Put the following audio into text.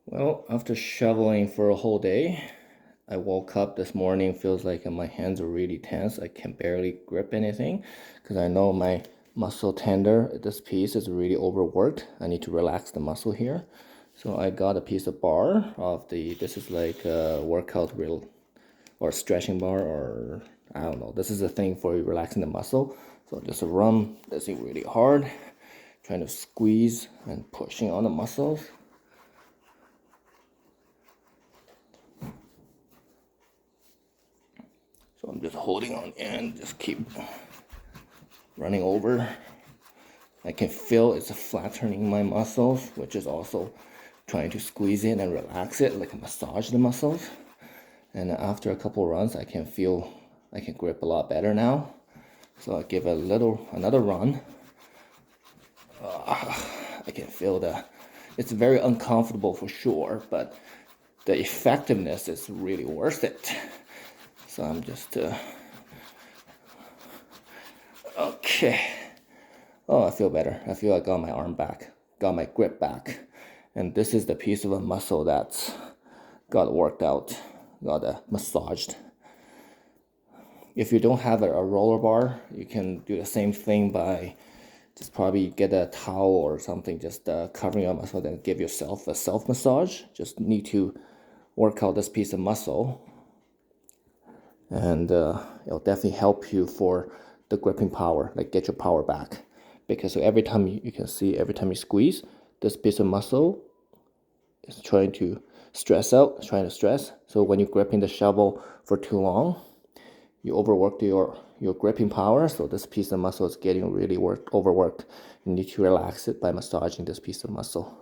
Well, after shoveling for a whole day, I woke up this morning, feels like my hands are really tense. I can barely grip anything because I know my muscle tender, this piece is really overworked. I need to relax the muscle here. So I got a piece of bar of this is like a workout real or stretching bar or I don't know. This is a thing for relaxing the muscle. So just run this thing really hard, trying to squeeze and pushing on the muscles. So I'm just holding on and just keep running over. I can feel it's flattening my muscles, which is also trying to squeeze it and relax it, like massage the muscles. And after a couple runs, I can feel I can grip a lot better now. So I give another run. I can feel it's very uncomfortable for sure, but the effectiveness is really worth it. So I'm just okay. Oh, I feel better. I feel I got my arm back, got my grip back. And this is the piece of a muscle that's got worked out, got massaged. If you don't have a roller bar, you can do the same thing by just probably get a towel or something, just covering your muscle, then give yourself a self massage. Just need to work out this piece of muscle, and it'll definitely help you for the gripping power, like get your power back. Because every time you can see, every time you squeeze, this piece of muscle is trying to trying to stress. So when you're gripping the shovel for too long, you overworked your gripping power. So this piece of muscle is getting really overworked. You need to relax it by massaging this piece of muscle.